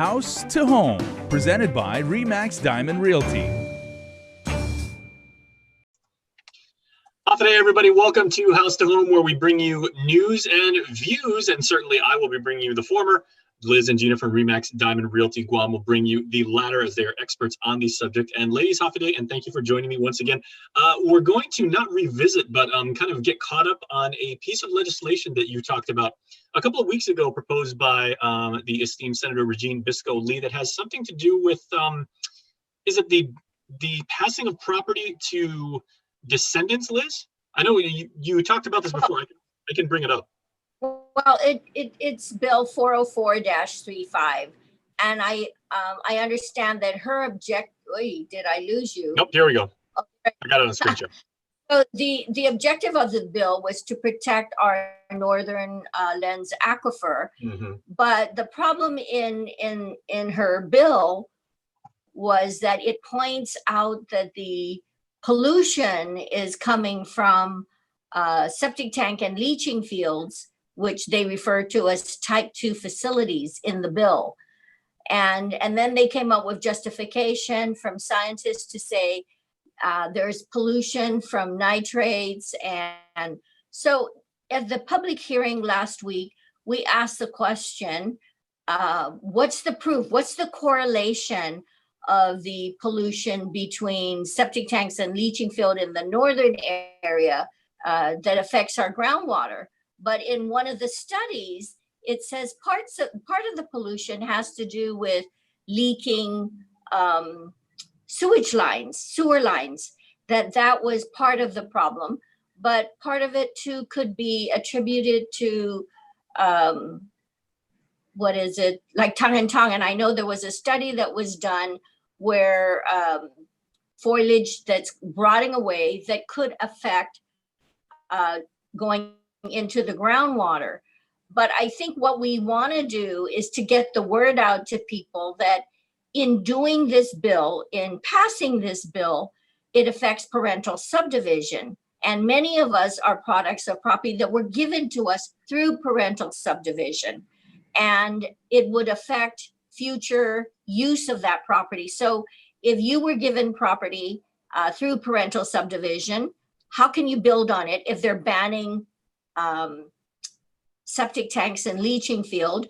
House to Home, presented by RE/MAX Diamond Realty. Hi today, everybody. Welcome to House to Home, where we bring you news and views, and certainly I will be bringing you the former. Liz and Gina from RE/MAX Diamond Realty Guam will bring you the latter, as they are experts on the subject. And ladies, half a day, and thank you for joining me once again. We're going to not revisit, but kind of get caught up on a piece of legislation that you talked about a couple of weeks ago, proposed by the esteemed Senator Regine Biscoe-Lee, that has something to do with, is it the passing of property to descendants, Liz? I know you talked about this before. I can bring it up. Well, it's Bill 404-35, and I understand that her object. Oy, did I lose you? Nope, here we go. Okay. I got it on the screen share. So the objective of the bill was to protect our northern lens aquifer, but the problem in her bill was that it points out that the pollution is coming from septic tank and leaching fields, which they refer to as type 2 facilities in the bill. And then they came up with justification from scientists to say there's pollution from nitrates. And so at the public hearing last week, we asked the question, what's the proof? What's the correlation of the pollution between septic tanks and leaching field in the northern area that affects our groundwater? But in one of the studies, it says part of the pollution has to do with leaking sewer lines, that was part of the problem. But part of it too could be attributed to like tongue and tongue. And I know there was a study that was done where foliage that's rotting away that could affect going into the groundwater. But I think what we want to do is to get the word out to people that in doing this bill, in passing this bill, it affects parental subdivision. And many of us are products of property that were given to us through parental subdivision. And it would affect future use of that property. So if you were given property through parental subdivision, how can you build on it if they're banning septic tanks and leaching field,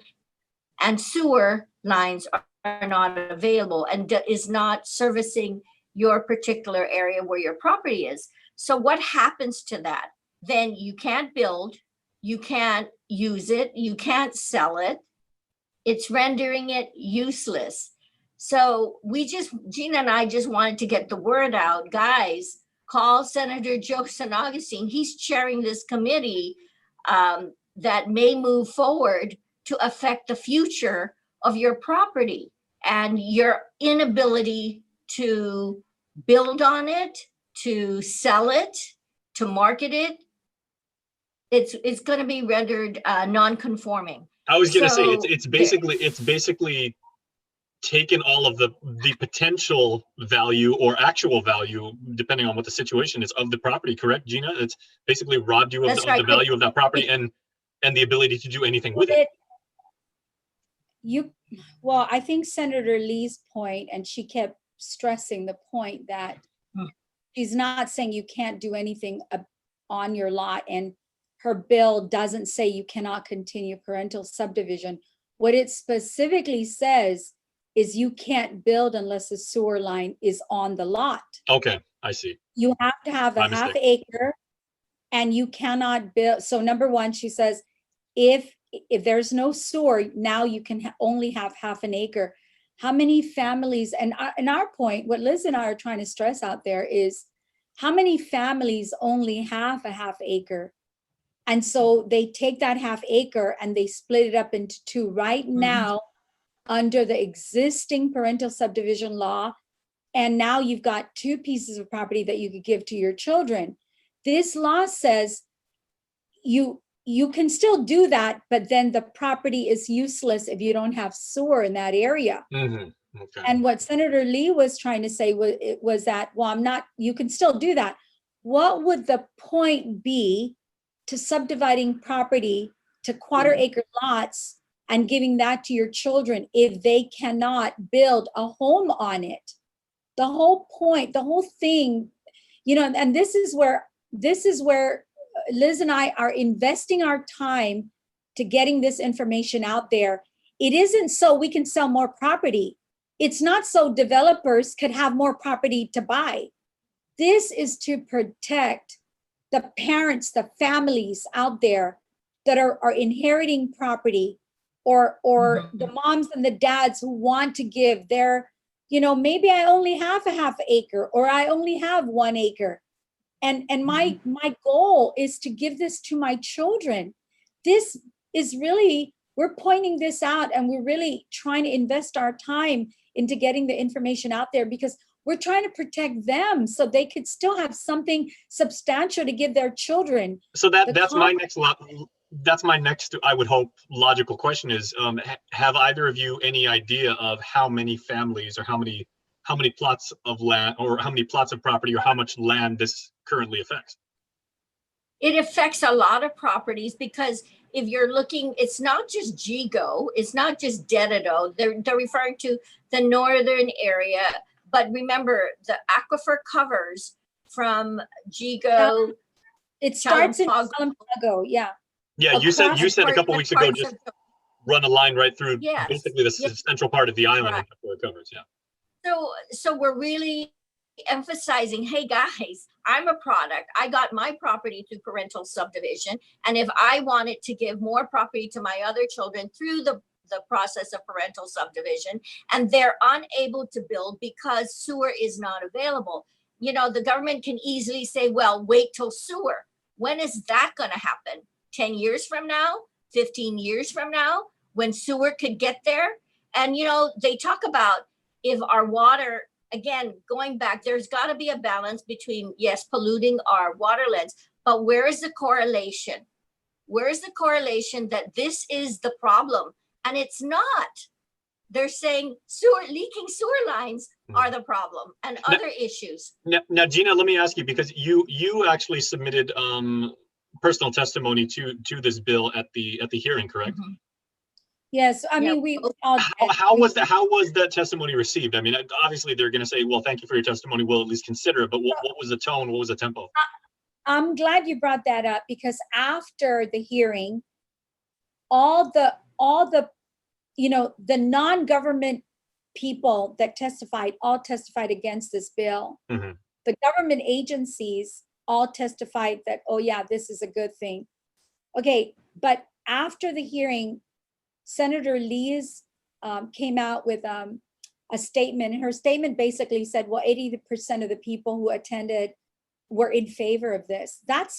and sewer lines are not available and is not servicing your particular area where your property is? So what happens to that? Then you can't build, you can't use it, you can't sell it. It's rendering it useless. So Gina and I just wanted to get the word out. Guys, call Senator Joe San Augustine. He's chairing this committee that may move forward to affect the future of your property and your inability to build on it, to sell it, to market it. It's going to be rendered non-conforming. I was going to say it's basically taken all of the potential value or actual value, depending on what the situation is, of the property. Correct, Gina? It's basically robbed you of the value of that property and the ability to do anything with it. Well, I think Senator Lee's point, and she kept stressing the point that she's not saying you can't do anything on your lot, and her bill doesn't say you cannot continue parental subdivision. What it specifically says is you can't build unless a sewer line is on the lot. Okay, I see. You have to have a half acre, and you cannot build. So number one, she says, if there's no sewer, now you can only have half an acre. How many families, and our point, what Liz and I are trying to stress out there is how many families only have a half acre? And so they take that half acre and they split it up into two. Right now, under the existing parental subdivision law, and now you've got two pieces of property that you could give to your children. This law says you can still do that, but then the property is useless if you don't have sewer in that area. Okay. And what Senator Lee was trying to say was that, well, you can still do that. What would the point be to subdividing property to quarter acre lots and giving that to your children if they cannot build a home on it. The whole point, the whole thing, you know, and this is where Liz and I are investing our time to getting this information out there. It isn't so we can sell more property. It's not so developers could have more property to buy. This is to protect the parents, the families out there that are inheriting property, or the moms and the dads who want to give their, you know, maybe I only have a half acre or I only have 1 acre. And my goal is to give this to my children. This is really, we're pointing this out, and we're really trying to invest our time into getting the information out there, because we're trying to protect them so they could still have something substantial to give their children. So that's my next, I would hope, logical question is, have either of you any idea of how many families or how many plots of land or how many plots of property or how much land this currently affects? It affects a lot of properties, because if you're looking, it's not just Gigo, it's not just Dededo. They're referring to the northern area. But remember, the aquifer covers from Gigo. It starts in Chalampago, yeah. Yeah, you said a couple weeks ago, just run a line right through basically the central part of the island before it covers, yeah. So we're really emphasizing, hey guys, I'm a product. I got my property through parental subdivision. And if I wanted to give more property to my other children through the process of parental subdivision, and they're unable to build because sewer is not available, you know, the government can easily say, well, wait till sewer. When is that going to happen? 10 years from now, 15 years from now, when sewer could get there? And, you know, they talk about if our water, again, going back, there's got to be a balance between, yes, polluting our waterlands, but where is the correlation? Where is the correlation that this is the problem? And it's not. They're saying leaking sewer lines are the problem, and other issues. Now, Gina, let me ask you, because you actually submitted personal testimony to this bill at the hearing, correct? Mm-hmm. Yes, I mean, we all. How was that testimony received? I mean, obviously they're going to say, "Well, thank you for your testimony. We'll at least consider it." But what was the tone? What was the tempo? I'm glad you brought that up, because after the hearing, all the you know, the non-government people that all testified against this bill. Mm-hmm. The government agencies all testified that, oh yeah, this is a good thing. Okay, but after the hearing, Senator Lees came out with a statement, and her statement basically said, well, 80% of the people who attended were in favor of this. That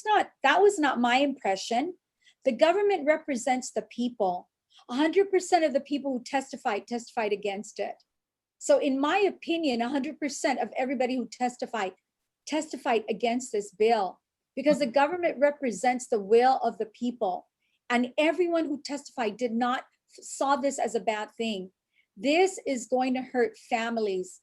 was not my impression. The government represents the people. 100% of the people who testified against it. So in my opinion, 100% of everybody who testified against this bill, because the government represents the will of the people. And everyone who testified saw this as a bad thing. This is going to hurt families.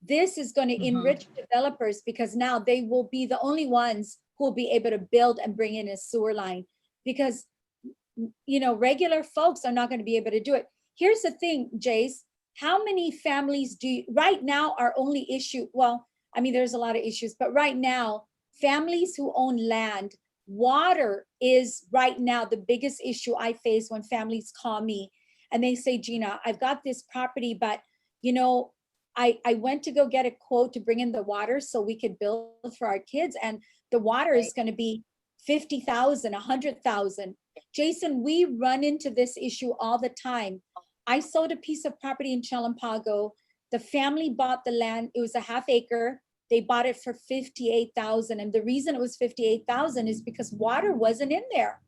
This is going to enrich developers, because now they will be the only ones who will be able to build and bring in a sewer line, because, you know, regular folks are not going to be able to do it. Here's the thing, Jace, how many families right now our only issue, well, I mean, there's a lot of issues, but right now, families who own land, water is right now the biggest issue I face when families call me and they say, Gina, I've got this property, but, you know, I went to go get a quote to bring in the water so we could build for our kids, and the water is going to be $50,000, $100,000. Jason, we run into this issue all the time. I sold a piece of property in Chalampago. The family bought the land. It was a half acre. They bought it for $58,000. And the reason it was $58,000 is because water wasn't in there.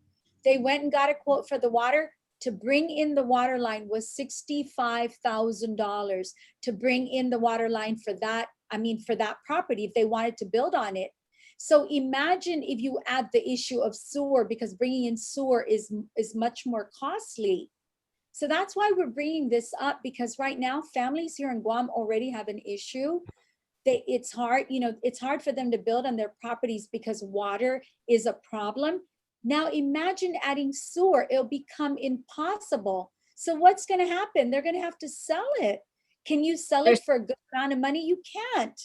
They went and got a quote for the water. To bring in the water line was $65,000 to bring in the water line for that property, if they wanted to build on it. So imagine if you add the issue of sewer, because bringing in sewer is much more costly. So that's why we're bringing this up, because right now families here in Guam already have an issue. It's hard, you know, it's hard for them to build on their properties because water is a problem. Now imagine adding sewer, it'll become impossible So what's going to happen? They're going to have to sell it. Can you sell it for a good amount of money? You can't.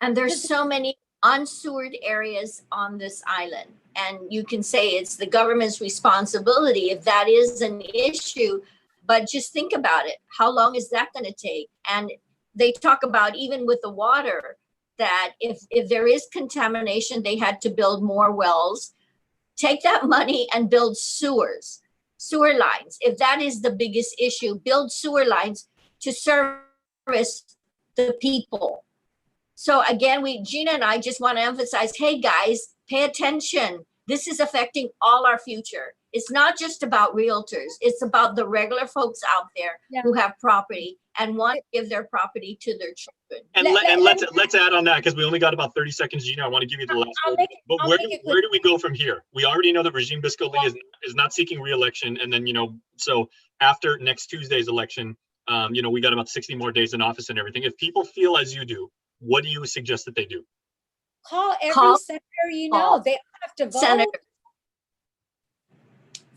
And there's so many unsewered areas on this island. And you can say it's the government's responsibility if that is an issue. But just think about it. How long is that going to take? And they talk about, even with the water, that if there is contamination, they had to build more wells. Take that money and build sewer lines. If that is the biggest issue, build sewer lines to service the people. So again, Gina and I just want to emphasize, hey guys, pay attention. This is affecting all our future. It's not just about realtors. It's about the regular folks out there who have property and want to give their property to their children. And let's add on that, because we only got about 30 seconds, Gina. I want to give you the last word. But where do we go from here? We already know that Regime Bisco-Lee is not seeking re-election. And then, so after next Tuesday's election, we got about 60 more days in office and everything. If people feel as you do, what do you suggest that they do? Call every senator they have to vote. Senators.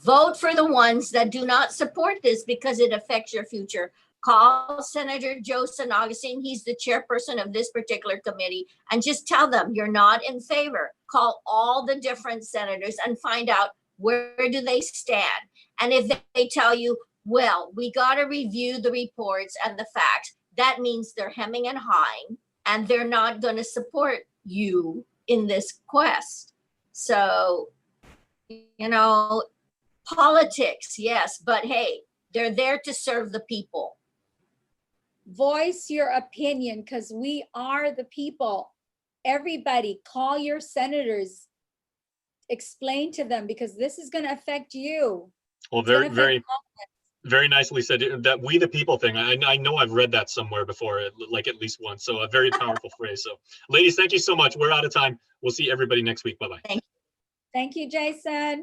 Vote for the ones that do not support this because it affects your future. Call Senator Joe San Augustine. He's the chairperson of this particular committee, and just tell them you're not in favor. Call all the different senators and find out where do they stand. And if they tell you, well, we got to review the reports and the facts, that means they're hemming and hawing and they're not going to support you in this quest. So, politics, yes, but hey, they're there to serve the people. Voice your opinion, because we are the people. Everybody, call your senators. Explain to them, because this is going to affect you. Well, very nicely said. That "we the people" thing. I know I've read that somewhere before, like at least once. So a very powerful phrase. So, ladies, thank you so much. We're out of time. We'll see everybody next week. Bye bye. Thank you, Jason.